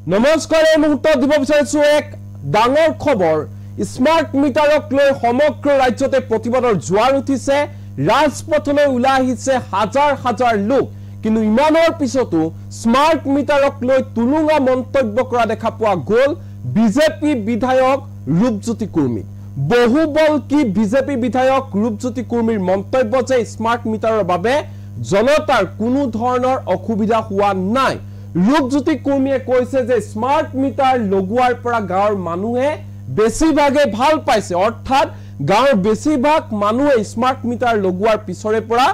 নমস্কাৰ এই মুহূৰ্তত দিব বিচাৰিছো এক ডাঙৰ খবৰ স্মাৰ্ট মিটাৰক লৈ সমগ্ৰ ৰাজ্যতে প্ৰতিবাদৰ জোৱাৰ উঠিছে ৰাজপথলৈ ওলাই আহিছে হাজাৰ হাজাৰ লোক কিন্তু ইমানৰ পিছতো স্মাৰ্ট মিটাৰক লৈ তুলুঙা মন্তব্য কৰা দেখা পোৱা গ'ল বিজেপি বিধায়ক ৰূপজ্যোতি কুৰ্মী বহুবল কি বিজেপি বিধায়ক ৰূপজ্যোতি কুৰ্মীৰ মন্তব্য যে স্মাৰ্ট মিটাৰৰ বাবে জনতাৰ কোনো ধৰণৰ অসুবিধা হোৱা নাই ৰূপজ্যোতি কুৰ্মীয়ে কৈছে যে স্মাৰ্ট মিটাৰ লগোৱাৰ পৰা গাঁৱৰ মানুহে বেছিভাগে ভাল পাইছে অৰ্থাৎ গাঁৱৰ বেছিভাগ মানুহে স্মাৰ্ট মিটাৰ লগোৱাৰ পিছৰে পৰা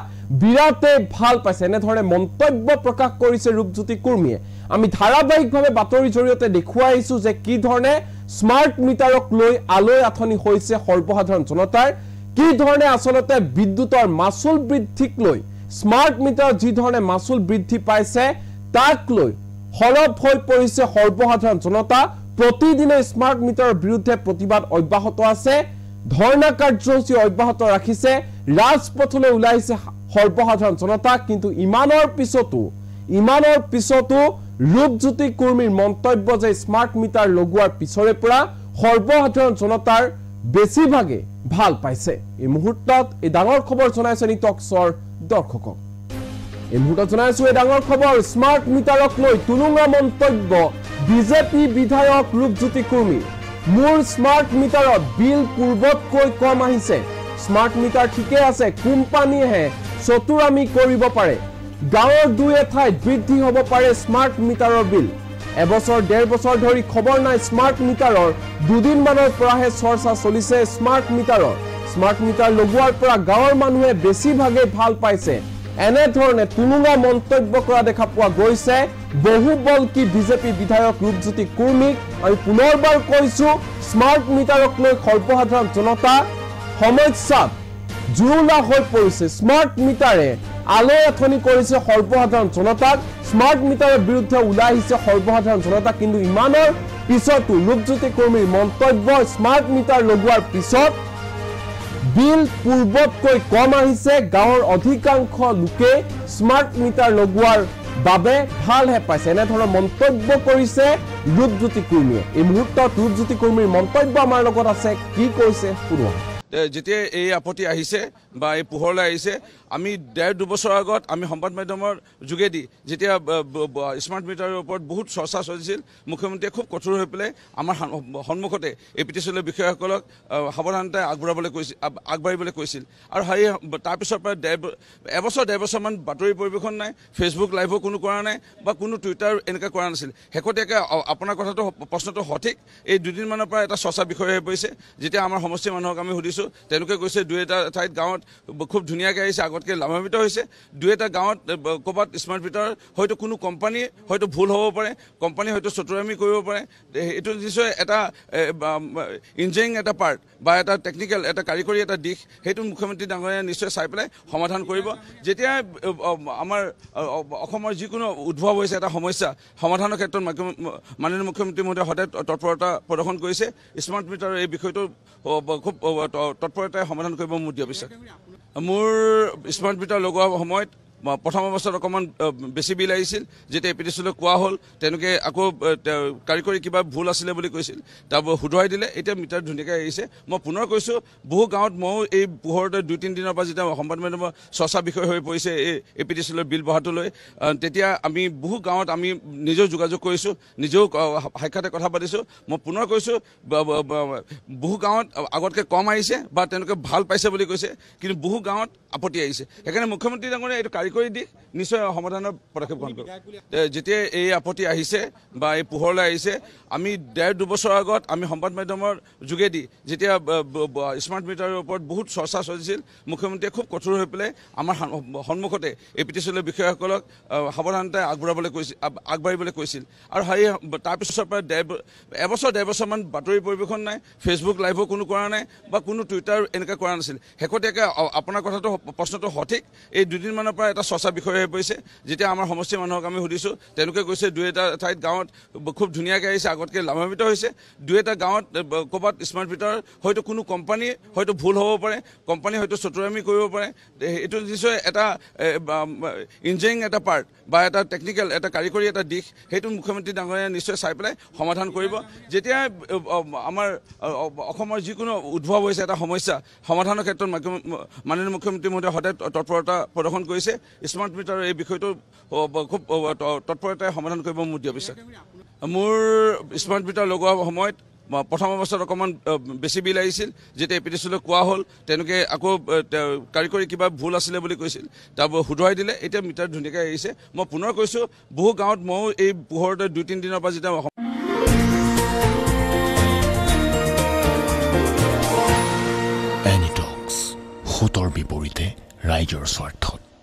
বিৰাতে ভাল পাইছে এনে ধৰণে মন্তব্য প্ৰকাশ কৰিছে ৰূপজ্যোতি কুৰ্মীয়ে আমি ধাৰাবাহিকভাৱে বাতৰি জৰিয়তে দেখুৱাই আহিছো যে কি ধৰণে স্মাৰ্ট মিটাৰক লৈ আলৈ আথনি হৈছে সৰ্বসাধাৰণ জনতাৰ কি ধৰণে আসলতে বিদ্যুতৰ মাসুল বৃদ্ধিক লৈ স্মাৰ্ট মিটাৰ যি ধৰণে মাসুল বৃদ্ধি পাইছে তাক লৈ হৰপ হৈ পৰিছে সৰ্বসাধাৰণ জনতা প্ৰতিদিনে স্মাৰ্ট মিটাৰৰ বিৰুদ্ধে প্ৰতিবাদ অব্যাহত আছে ধৰ্ণা কাৰ্যসূচী অব্যাহত ৰাখিছে ৰাজপথলৈ ওলাইছে সৰ্বসাধাৰণ জনতা কিন্তু ইমানৰ পিছতো ৰূপজ্যোতি কুৰ্মীৰ মন্তব্য যে স্মাৰ্ট মিটাৰ লগোৱাৰ পিছৰে পৰা সৰ্বসাধাৰণ জনতাৰ বেছিভাগে ভাল পাইছে এই মুহূৰ্তত এই ডাঙৰ খবৰ জনাইছে নিটক্সৰ দৰ্শকক এই মুহূৰ্তত জনাইছো এই ডাঙৰ খবৰ স্মাৰ্ট মিটাৰক লৈ তুলুঙা মন্তব্য বিজেপি বিধায়ক ৰূপজ্যোতি কুৰ্মী মোৰ স্মাৰ্ট মিটাৰত বিল পূৰ্বতকৈ কম আহিছে স্মাৰ্ট মিটাৰ ঠিকে আছে কোম্পানীয়ে চতুৰামি কৰিব পাৰে গাঁৱৰ দুই এঠাইত বৃদ্ধি হ'ব পাৰে স্মাৰ্ট মিটাৰৰ বিল এবছৰ ডেৰ বছৰ ধৰি খবৰ নাই স্মাৰ্ট মিটাৰৰ দুদিনমানৰ পৰাহে চৰ্চা চলিছে স্মাৰ্ট মিটাৰ লগোৱাৰ পৰা গাঁৱৰ মানুহে বেছিভাগে ভাল পাইছে এনে ধৰণে তুলুঙা মন্তব্য কৰা দেখা পোৱা গৈছে বহুবল কি বিজেপি বিধায়ক ৰূপজ্যোতি কুৰ্মীক আৰু পুনৰবাৰ কৈছো স্মাৰ্ট মিটাৰক লৈ সৰ্বসাধাৰণ জনতা সমস্যাত জুৰুলা হৈ পৰিছে স্মাৰ্ট মিটাৰে আলৈ আথনি কৰিছে সৰ্বসাধাৰণ জনতাক স্মাৰ্ট মিটাৰৰ বিৰুদ্ধে ওলাই আহিছে সৰ্বসাধাৰণ জনতা কিন্তু ইমানৰ পিছতো ৰূপজ্যোতি কুৰ্মীৰ মন্তব্য স্মাৰ্ট মিটাৰ লগোৱাৰ পিছত বিল পূৰ্বতকৈ কম আহিছে গাঁৱৰ অধিকাংশ লোকে স্মাৰ্ট মিটাৰ লগোৱাৰ বাবে ভালহে পাইছে এনে ধৰণৰ মন্তব্য কৰিছে ৰূপজ্যোতি কুৰ্মীয়ে এই মুহূৰ্তত ৰূপজ্যোতি কুৰ্মীৰ মন্তব্য আমাৰ লগত আছে কি কৈছে শুনো যেতিয়া এই আপত্তি আহিছে বা এই পোহৰলৈ আহিছে আমি ডেৰ দুবছৰ আগত আমি সংবাদ মাধ্যমৰ যোগেদি যেতিয়া স্মাৰ্ট মিটাৰৰ ওপৰত বহুত চৰ্চা চলিছিল মুখ্যমন্ত্ৰীয়ে খুব কঠোৰ হৈ পেলাই আমাৰ সন্মুখতে এই পিটিচনৰ বিষয়াসকলক সাৱধানতা আগবাঢ়িবলৈ কৈছিল আৰু তাৰপিছৰ পৰা এবছৰ ডেৰ বছৰমান বাতৰি পৰিৱেশন নাই ফেচবুক লাইভো কোনো কৰা নাই বা কোনো টুইটাৰ এনেকৈ কৰা নাছিল শেহতীয়াকৈ আপোনাৰ কথাটো প্ৰশ্নটো সঠিক এই দুদিনমানৰ পৰা এটা চৰ্চা বিষয় হৈ পৰিছে যেতিয়া আমাৰ সমষ্টিৰ মানুহক আমি সুধিছোঁ তেওঁলোকে কৈছে দুই এটা ঠাইত গাঁৱত খুব ধুনীয়াকৈ আহিছে আগতকৈ লাভান্বিত হৈছে দুই এটা গাঁৱত ক'ৰবাত স্মাৰ্ট মিটাৰ হয়তো কোনো কোম্পানী হয়তো ভুল হ'ব পাৰে কোম্পানী হয়তো চতুৰামি কৰিব পাৰে এইটো নিশ্চয় এটা ইঞ্জিনিয়াৰিং এটা পাৰ্ট বা এটা টেকনিকেল এটা কাৰিকৰী এটা দিশ সেইটো মুখ্যমন্ত্ৰী ডাঙৰীয়াই নিশ্চয় চাই পেলাই সমাধান কৰিব যেতিয়া আমাৰ অসমৰ যিকোনো উদ্ভৱ হৈছে এটা সমস্যা সমাধানৰ ক্ষেত্ৰত মাননীয় মুখ্যমন্ত্ৰী মহোদয়ে সদায় তৎপৰতা প্ৰদৰ্শন কৰিছে স্মাৰ্ট মিটাৰৰ এই বিষয়টো খুব তৎপৰতাৰে সমাধান কৰিব মোৰ দিয়া বিশ্বাস মোৰ স্মাৰ্ট মিটাৰ লগোৱাৰ সময়ত প্ৰথম অৱস্থাত অকণমান বেছি বিল আহিছিল যেতিয়া এ পি টি চিলৈ কোৱা হ'ল তেওঁলোকে আকৌ কাৰিকৰী কিবা ভুল আছিলে বুলি কৈছিল তাৰ শুধৰাই দিলে এতিয়া মিটাৰ ধুনীয়াকৈ আহিছে মই পুনৰ কৈছোঁ বহু গাঁৱত ময়ো এই পোহৰতে দুই তিনি দিনৰ পৰা যেতিয়া সংবাদ মাধ্যমৰ চৰ্চা বিষয় হৈ পৰিছে এই এ পি টি চিলৈ বিল বঢ়াটো লৈ তেতিয়া আমি বহু গাঁৱত আমি নিজেও যোগাযোগ কৰিছোঁ নিজেও সাক্ষাতে কথা পাতিছোঁ মই পুনৰ কৈছোঁ বহু গাঁৱত আগতকৈ কম আহিছে বা তেওঁলোকে ভাল পাইছে বুলি কৈছে কিন্তু বহু গাঁৱত আপত্তি আহিছে সেইকাৰণে মুখ্যমন্ত্ৰী ডাঙৰীয়াই এইটো কৰি দি নিশ্চয় সমাধানৰ পদক্ষেপ গ্ৰহণ কৰিব যেতিয়া এই আপত্তি আহিছে বা এই পোহৰলৈ আহিছে আমি ডেৰ দুবছৰ আগত আমি সংবাদ মাধ্যমৰ যোগেদি যেতিয়া স্মাৰ্ট মিটাৰৰ ওপৰত বহুত চৰ্চা চলিছিল মুখ্যমন্ত্ৰীয়ে খুব কঠোৰ হৈ পেলাই আমাৰ সন্মুখতে এই পিটিচনৰ বিষয়াসকলক সাৱধানতা আগবাঢ়িবলৈ কৈছিল আৰু তাৰপিছৰ পৰা এবছৰ ডেৰ বছৰমান বাতৰি পৰিৱেশন নাই ফেচবুক লাইভো কোনো কৰা নাই বা কোনো টুইটাৰ এনেকৈ কৰা নাছিল শেহতীয়াকৈ আপোনাৰ কথাটো প্ৰশ্নটো সঠিক এই দুদিনমানৰ পৰা এটা এটা চৰ্চা বিষয় হৈ পৰিছে যেতিয়া আমাৰ সমষ্টিৰ মানুহক আমি সুধিছোঁ তেওঁলোকে কৈছে দুই এটা ঠাইত গাঁৱত খুব ধুনীয়াকৈ আহিছে আগতকৈ লাভান্বিত হৈছে দুই এটা গাঁৱত ক'ৰবাত স্মাৰ্ট মিটাৰ হয়তো কোনো কোম্পানী হয়তো ভুল হ'ব পাৰে কোম্পানী হয়তো চতুৰামি কৰিব পাৰে এইটো নিশ্চয় এটা ইঞ্জিনিয়াৰিং এটা পাৰ্ট বা এটা টেকনিকেল এটা কাৰিকৰী এটা দিশ সেইটো মুখ্যমন্ত্ৰী ডাঙৰীয়াই নিশ্চয় চাই পেলাই সমাধান কৰিব যেতিয়া আমাৰ অসমৰ যিকোনো উদ্ভৱ হৈছে এটা সমস্যা সমাধানৰ ক্ষেত্ৰত মাননীয় মুখ্যমন্ত্ৰী মহোদয়ে সদায় তৎপৰতা প্ৰদৰ্শন কৰিছে স্মাৰ্ট মিটাৰৰ এই বিষয়টো খুব তৎপৰতাৰে সমাধান কৰিব মোৰ দিয়া বিশ্বাস মোৰ স্মাৰ্ট মিটাৰ লগোৱাৰ সময়ত প্ৰথম অৱস্থাত অকণমান বেছি বিল আহিছিল যেতিয়া APTCলৈ কোৱা হ'ল তেওঁলোকে আকৌ কাৰিকৰী কিবা ভুল আছিলে বুলি কৈছিল তাৰপৰা শুধৰাই দিলে এতিয়া মিটাৰ ধুনীয়াকৈ আহিছে মই পুনৰ কৈছোঁ বহু গাঁৱত ময়ো এই পোহৰতে 2-3 দিনৰ পৰা যেতিয়া এনিটক্স, সুতৰ বিপৰীতে ৰাইজৰ স্বাৰ্থত।